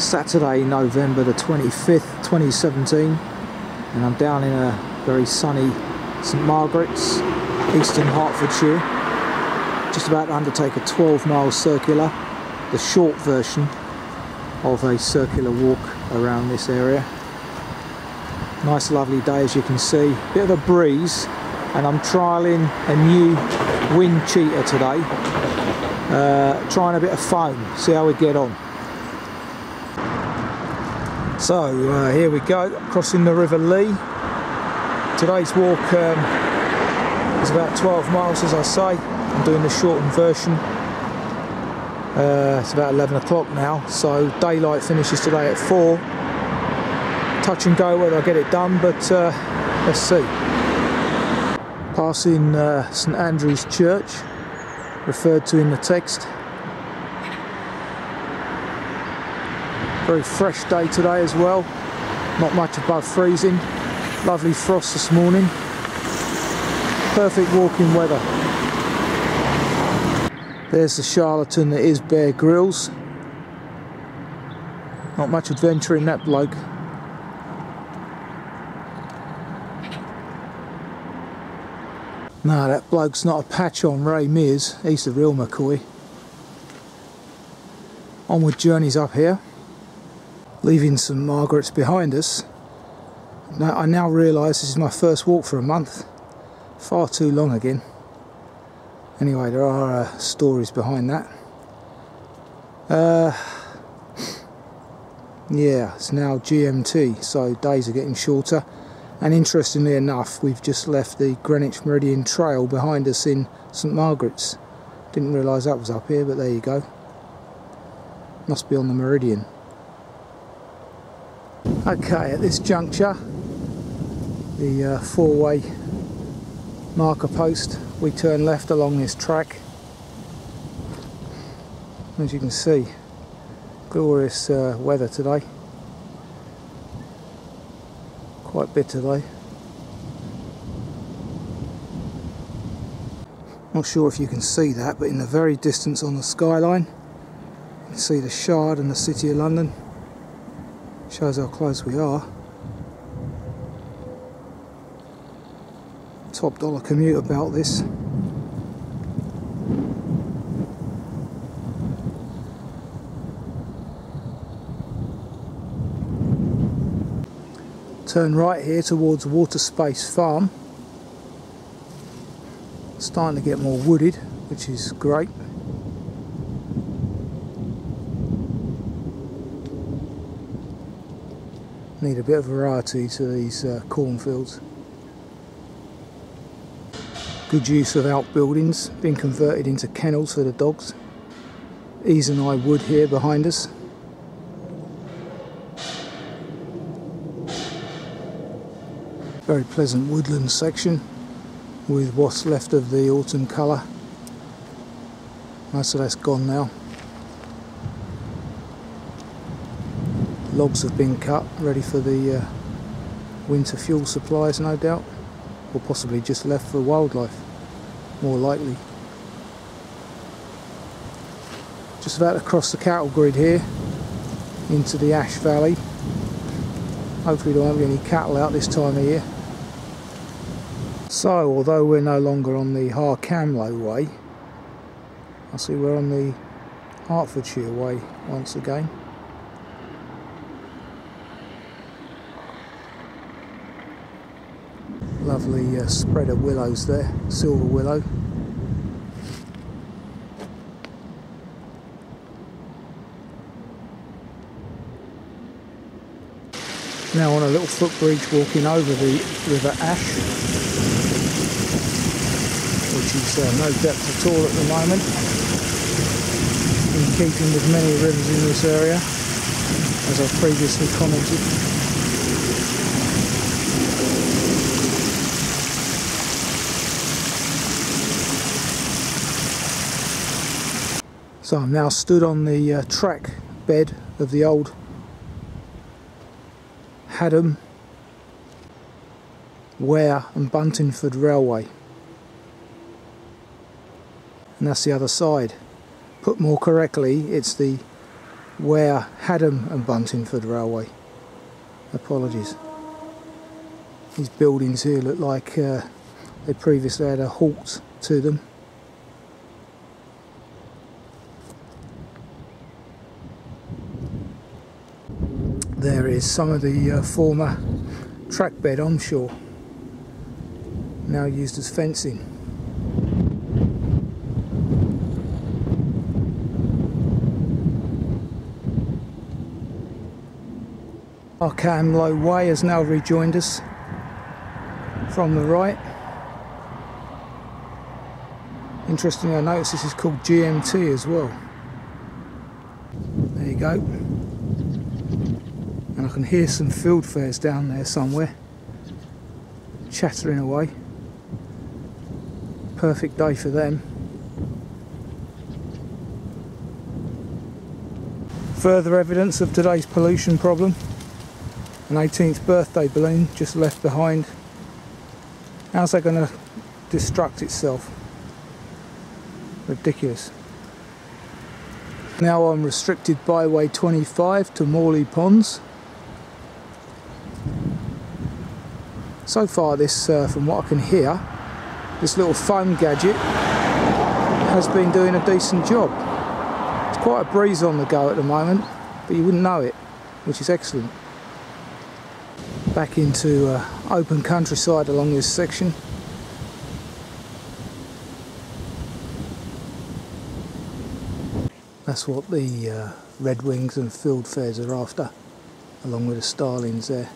Saturday, November the 25th, 2017, and I'm down in a very sunny St Margarets, Eastern Hertfordshire, just about to undertake a 12-mile circular, the short version of a circular walk around this area. Nice lovely day, as you can see, bit of a breeze, and I'm trialling a new wind cheater today, trying a bit of foam, see how we get on. So here we go, crossing the River Lee. Today's walk is about 12 miles, as I say. I'm doing the shortened version. It's about 11 o'clock now, so daylight finishes today at 4. Touch and go whether I get it done, but let's see. Passing St Andrew's Church, referred to in the text. Very fresh day today as well, not much above freezing. Lovely frost this morning. Perfect walking weather. There's the charlatan that is Bear Grylls. Not much adventure in that bloke. No, that bloke's not a patch on Ray Mears. He's the real McCoy. Onward journeys up here. Leaving St Margarets behind us. Now, I now realise this is my first walk for a month. Far too long again. Anyway, there are stories behind that. Yeah, it's now GMT, so days are getting shorter. And interestingly enough, we've just left the Greenwich Meridian Trail behind us in St Margarets. Didn't realise that was up here, but there you go. Must be on the Meridian. Okay, at this juncture, the four-way marker post, we turn left along this track. As you can see, glorious weather today. Quite bitter though. Not sure if you can see that, but in the very distance on the skyline, you can see the Shard and the City of London. Shows how close we are. Top dollar commuter belt this. Turn right here towards Water Space Farm. Starting to get more wooded, which is great. Need a bit of variety to these cornfields. Good use of outbuildings, being converted into kennels for the dogs. Ease and I wood here behind us. Very pleasant woodland section with what's left of the autumn colour. Most of that's gone now. Logs have been cut, ready for the winter fuel supplies, no doubt, or possibly just left for wildlife, more likely. Just about to cross the cattle grid here into the Ash Valley. Hopefully there won't be any cattle out this time of year. So, although we're no longer on the Harcamlow way, I see we're on the Hertfordshire way once again. Lovely spread of willows there, silver willow. Now on a little footbridge walking over the River Ash, which is no depth at all at the moment, in keeping with many rivers in this area, as I've previously commented. So I'm now stood on the track bed of the old Hadham, Ware&buntingford Railway, and that's the other side. Put more correctly, it's the Hadham&buntingford Railway. Apologies. These buildings here look like they previously had a halt to them. There is some of the former track bed onshore, now used as fencing. Our Amwell Way has now rejoined us from the right. Interestingly, I notice this is called GMT as well. There you go. And I can hear some field fares down there somewhere, chattering away. Perfect day for them. Further evidence of today's pollution problem. An 18th birthday balloon just left behind. How's that going to destruct itself? Ridiculous. Now on restricted byway 25 to Morley Ponds. So far this, from what I can hear, this little foam gadget has been doing a decent job. It's quite a breeze on the go at the moment, but you wouldn't know it, which is excellent. Back into open countryside along this section. That's what the redwings and field fares are after, along with the starlings there.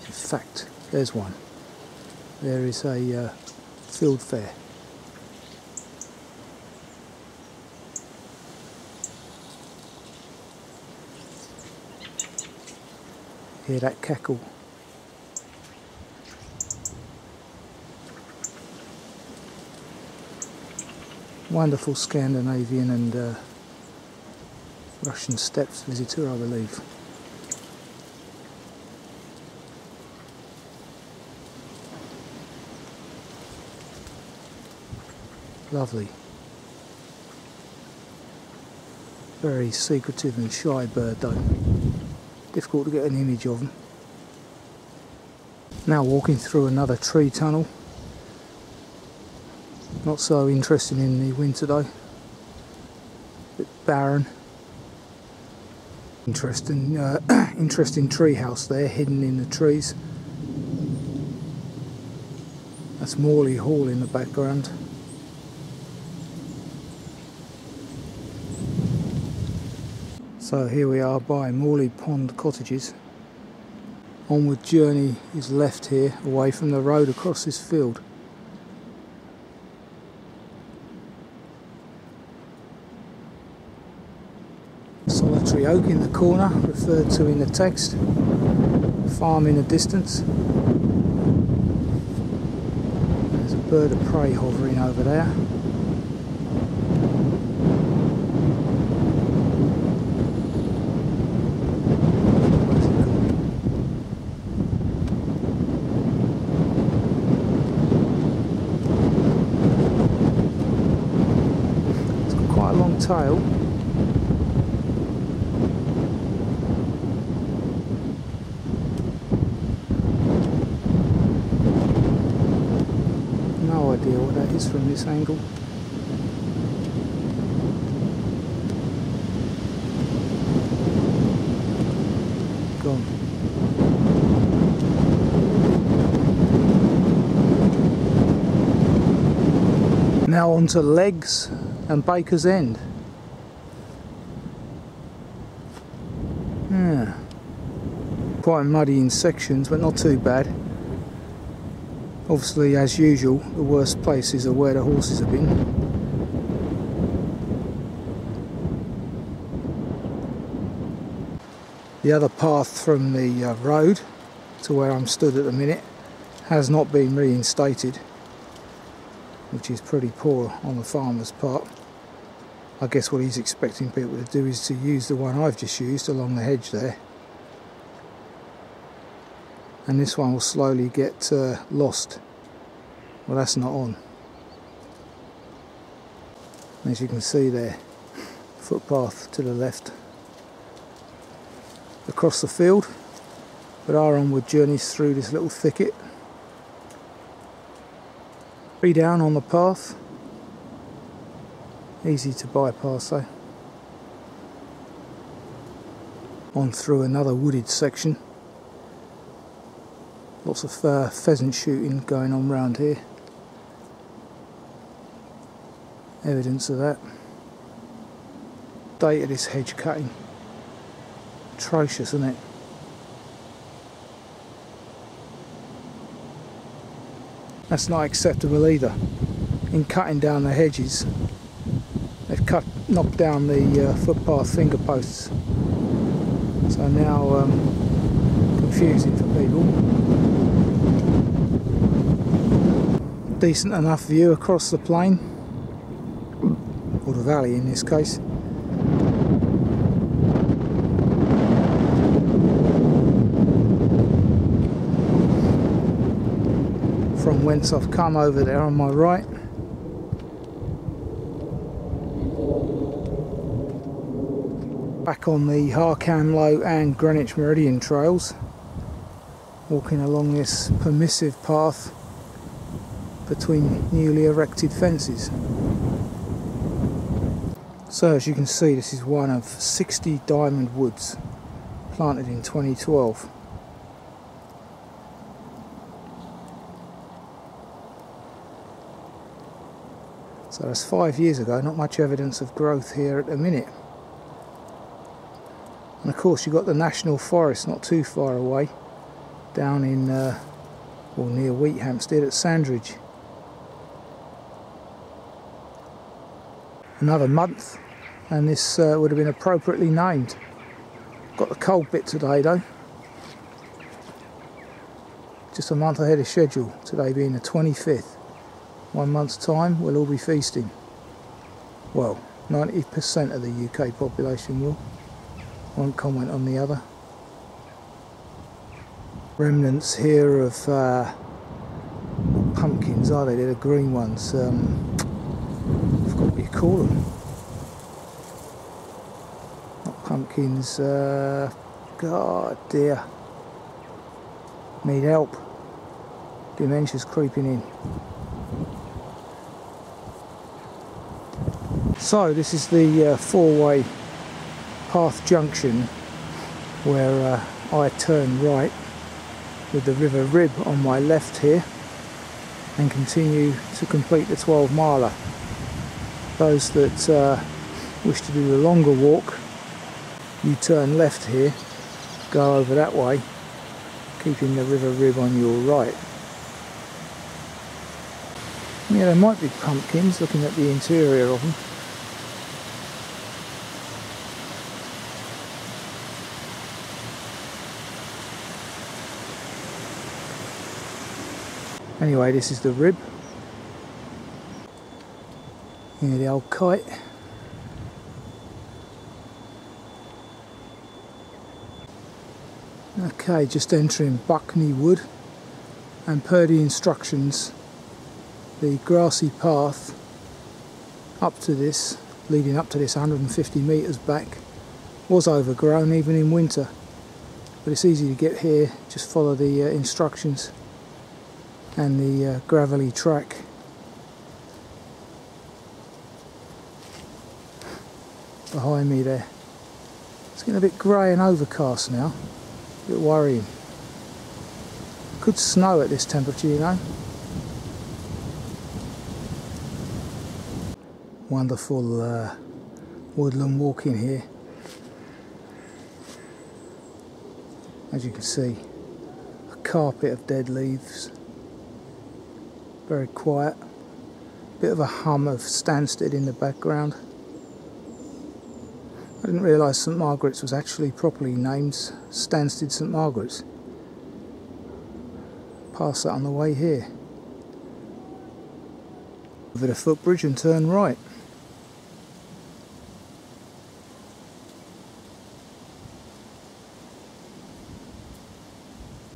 In fact, there's one. There is a field fare. Hear that cackle. Wonderful Scandinavian and Russian steppes visitor, I believe. Lovely. Very secretive and shy bird though. Difficult to get an image of them. Now walking through another tree tunnel. Not so interesting in the winter though. Bit barren. Interesting, interesting tree house there, hidden in the trees. That's Morley Hall in the background. So here we are by Morley Pond Cottages. Onward journey is left here, away from the road across this field. Solitary oak in the corner, referred to in the text. Farm in the distance. There's a bird of prey hovering over there. It's got quite a long tail. No idea what that is from this angle. Gone. Now on to Legs and Baker's End. Yeah. Quite muddy in sections, but not too bad. Obviously, as usual, the worst places are where the horses have been. The other path from the road to where I'm stood at the minute has not been reinstated, which is pretty poor on the farmer's part. I guess what he's expecting people to do is to use the one I've just used along the hedge there. And this one will slowly get lost. Well, that's not on. As you can see there, footpath to the left. across the field, but our onward journeys through this little thicket. 3 down on the path, easy to bypass though. On through another wooded section. Lots of pheasant shooting going on round here. Evidence of that. Date of this hedge cutting. Atrocious, isn't it? That's not acceptable either. In cutting down the hedges, they've knocked down the footpath finger posts. So now confusing for people. Decent enough view across the plain, or the valley in this case. From whence I've come over there on my right. Back on the Harcam and Greenwich Meridian trails, walking along this permissive path between newly erected fences. So as you can see, this is one of 60 diamond woods planted in 2012. So that's 5 years ago, not much evidence of growth here at the minute. And of course you've got the National Forest not too far away, down in, or near Wheathampstead at Sandridge. Another month and this would have been appropriately named. Got the cold bit today though. Just a month ahead of schedule, today being the 25th. 1 month's time we'll all be feasting. Well, 90% of the UK population will. Won't comment on the other. Remnants here of pumpkins, are they? They're the green ones. I forgot what you call them. Not pumpkins. God dear. Need help. Dementia's creeping in. So this is the four-way path junction where I turn right with the River Rib on my left here and continue to complete the 12-miler. Those that wish to do the longer walk, you turn left here, go over that way, keeping the River Rib on your right. Yeah, there might be pumpkins looking at the interior of them. Anyway, this is the Rib. Here, the old kite. Okay, just entering Buckney Wood, and per the instructions, the grassy path up to this, leading up to this 150 metres back, was overgrown even in winter. But it's easy to get here, just follow the instructions and the gravelly track. Behind me there. It's getting a bit grey and overcast now. A bit worrying. Could snow at this temperature, you know. Wonderful woodland walking here. As you can see, a carpet of dead leaves. Very quiet. Bit of a hum of Stansted in the background. I didn't realise St Margarets was actually properly named Stansted St Margarets. Pass that on the way here. Over the footbridge and turn right.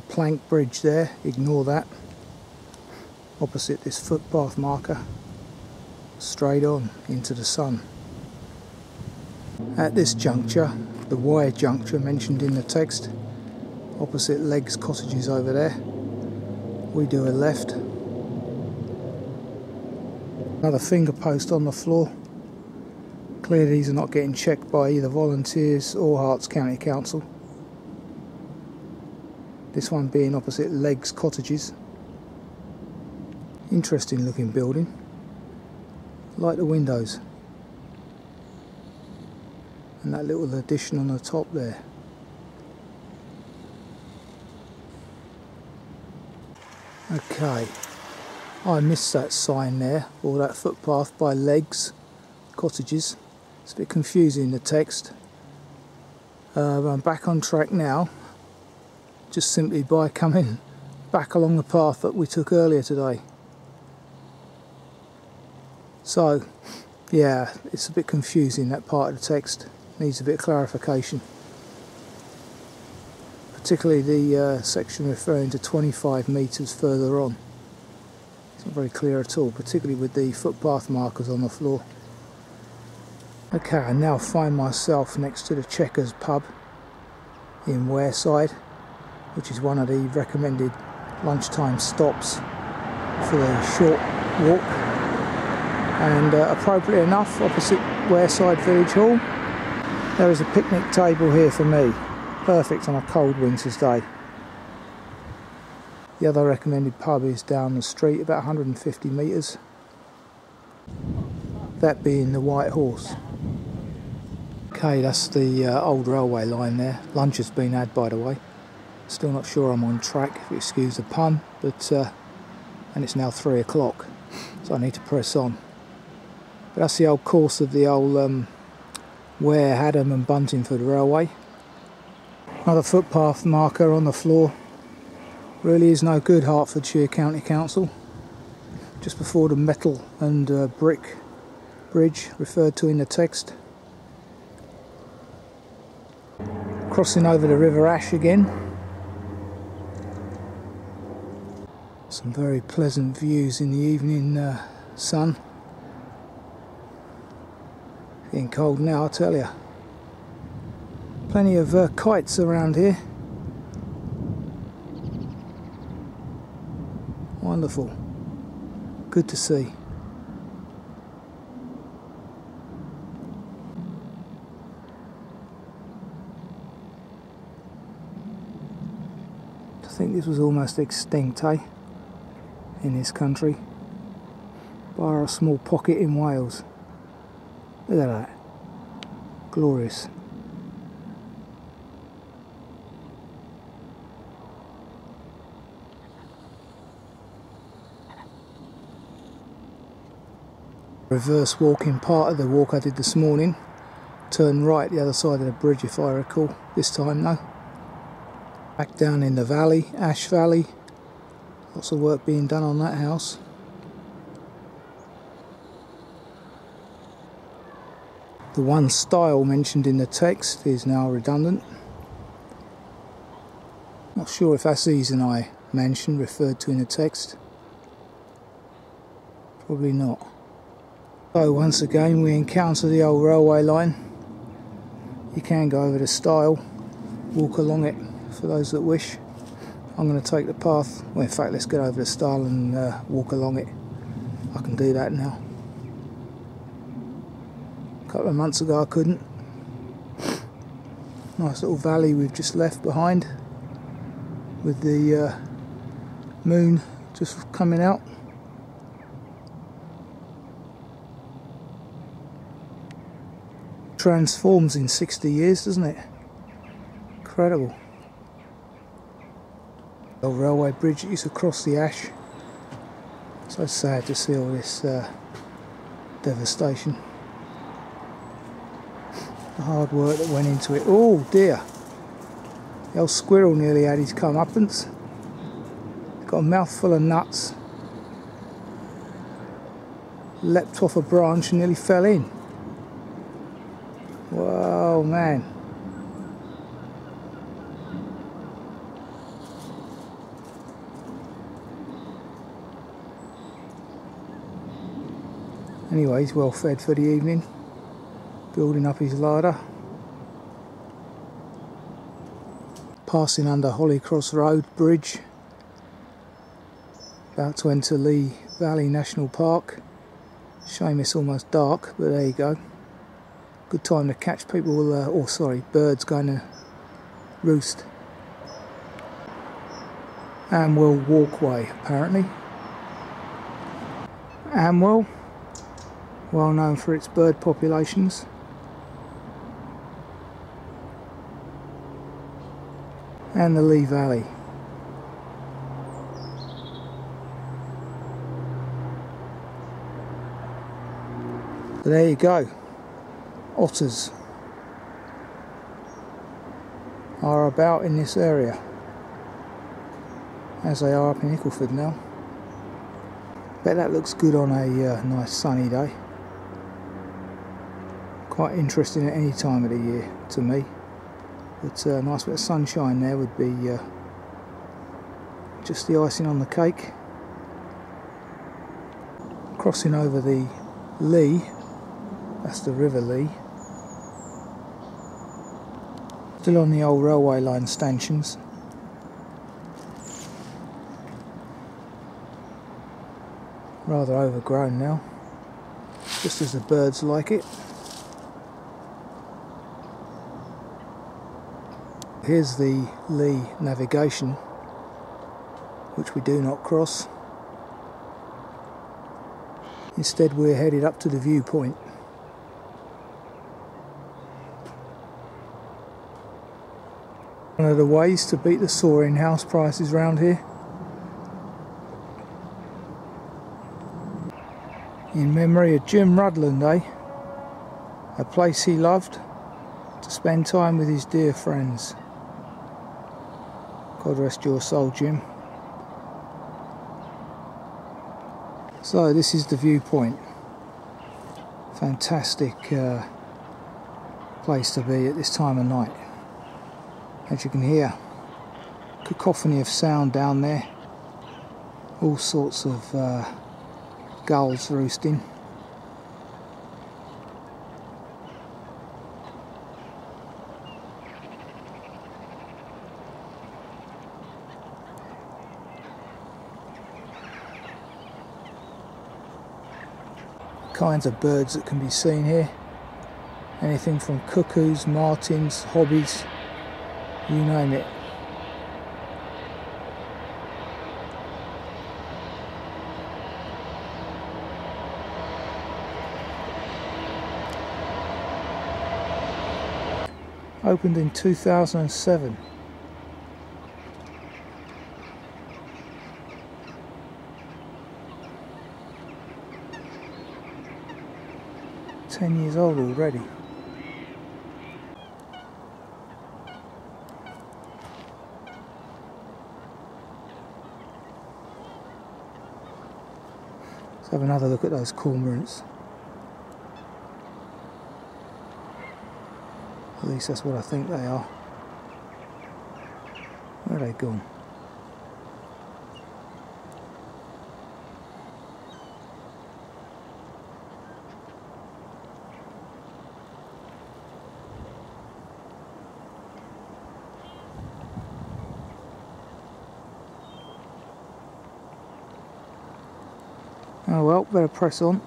Plank bridge there, ignore that. Opposite this footpath marker, straight on into the sun. At this juncture, the Y juncture mentioned in the text, opposite Legs Cottages over there. We do a left. Another finger post on the floor. Clearly these are not getting checked by either volunteers or Herts County Council. This one being opposite Legs Cottages. Interesting looking building. Like the windows. And that little addition on the top there. Okay, I missed that sign there, or that footpath by Legs Cottages. It's a bit confusing, the text. I'm back on track now, just simply by coming back along the path that we took earlier today. So, yeah, it's a bit confusing, that part of the text. Needs a bit of clarification. Particularly the section referring to 25 metres further on. It's not very clear at all, particularly with the footpath markers on the floor. Okay, I now find myself next to the Checkers pub in Wareside, which is one of the recommended lunchtime stops for the short walk. And appropriately enough, opposite Wareside Village Hall, there is a picnic table here for me. Perfect on a cold winter's day. The other recommended pub is down the street, about 150 metres. That being the White Horse. Okay, that's the old railway line there. Lunch has been had, by the way. Still not sure I'm on track, if you excuse the pun, but and it's now 3 o'clock, so I need to press on. But that's the old course of the old Ware, Hadham&Buntingford Railway. Another footpath marker on the floor. Really is no good, Hertfordshire County Council. Just before the metal and brick bridge referred to in the text. Crossing over the River Ash again. Some very pleasant views in the evening sun. Getting cold now, I tell you. Plenty of kites around here. Wonderful. Good to see. I think this was almost extinct, eh? In this country. Bar a small pocket in Wales. Look at that. Glorious. Reverse walking part of the walk I did this morning. Turn right the other side of the bridge if I recall. This time though. Back down in the valley, Ash Valley. Lots of work being done on that house. The one style mentioned in the text is now redundant. Not sure if that's these and I mentioned, referred to in the text. Probably not. So once again we encounter the old railway line. You can go over the stile, walk along it for those that wish. I'm going to take the path, well in fact let's get over the stile and walk along it. I can do that now. A couple of months ago I couldn't. Nice little valley we've just left behind with the moon just coming out. Transforms in 60 years, doesn't it? Incredible. The old railway bridge that used to cross the Ash. So sad to see all this devastation. The hard work that went into it. Oh dear. The old squirrel nearly had his comeuppance. Got a mouthful of nuts. Leapt off a branch and nearly fell in. Whoa, man. Anyway, he's well fed for the evening. Building up his larder. Passing under Hollycross Road Bridge. About to enter Lee Valley National Park. Shame it's almost dark, but there you go. Good time to catch people, birds going to roost. Amwell Walkway, apparently. Amwell, well known for its bird populations. And the Lee Valley. But there you go. Otters are about in this area, as they are up in Ickleford now. Bet that looks good on a nice sunny day. Quite interesting at any time of the year to me. But a nice bit of sunshine there would be just the icing on the cake. Crossing over the Lee, that's the River Lee. Still on the old railway line stanchions. Rather overgrown now, just as the birds like it. Here's the Lee navigation, which we do not cross. Instead we're headed up to the viewpoint. One of the ways to beat the soaring house prices round here. In memory of Jim Rudland, a place he loved to spend time with his dear friends. God rest your soul, Jim. So this is the viewpoint. Fantastic place to be at this time of night. As you can hear, cacophony of sound down there. All sorts of gulls roosting. Kinds of birds that can be seen here. Anything from cuckoos, martins, hobbies, you name it. Opened in 2007. Years old already. Let's have another look at those cormorants. At least that's what I think they are. Where are they gone? Oh well, better press on.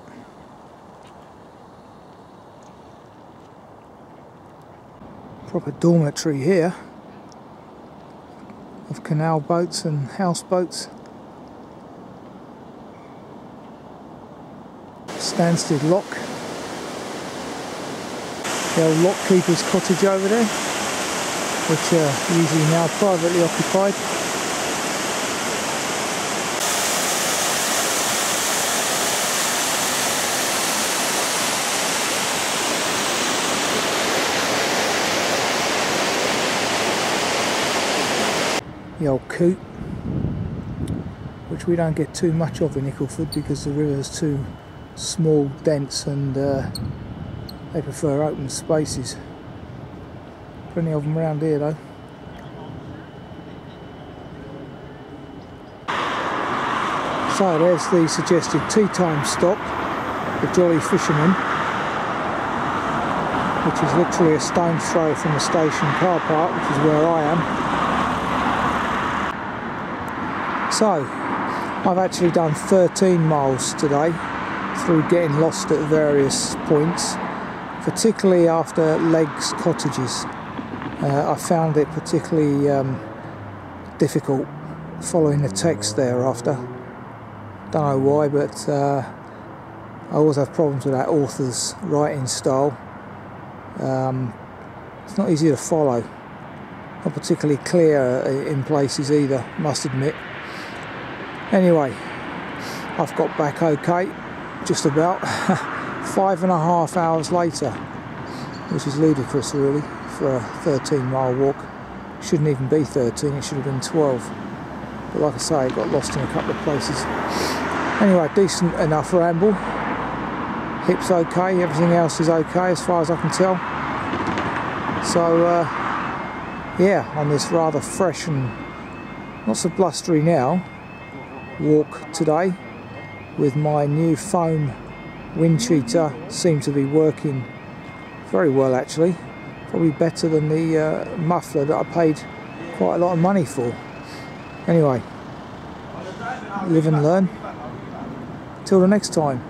Proper dormitory here of canal boats and houseboats. Stansted Lock. The old lockkeeper's cottage over there, which are usually now privately occupied. The old coot, which we don't get too much of in Ickleford because the river's too small, dense, and they prefer open spaces. Plenty of them around here though. So there's the suggested tea time stop, the Jolly Fisherman, which is literally a stone's throw from the station car park, which is where I am. So I've actually done 13 miles today through getting lost at various points, particularly after Legs Cottages. I found it particularly difficult following the text thereafter. Don't know why, but I always have problems with that author's writing style. It's not easy to follow, not particularly clear in places either, must admit. Anyway, I've got back okay, just about 5.5 hours later, which is ludicrous really for a 13-mile walk. Shouldn't even be 13, it should have been 12. But like I say, I got lost in a couple of places. Anyway, decent enough ramble. Hip's okay, everything else is okay as far as I can tell. So yeah, on this rather fresh and not so blustery now walk today with my new foam wind cheater, seemed to be working very well actually, probably better than the muffler that I paid quite a lot of money for. Anyway, live and learn. Till the next time.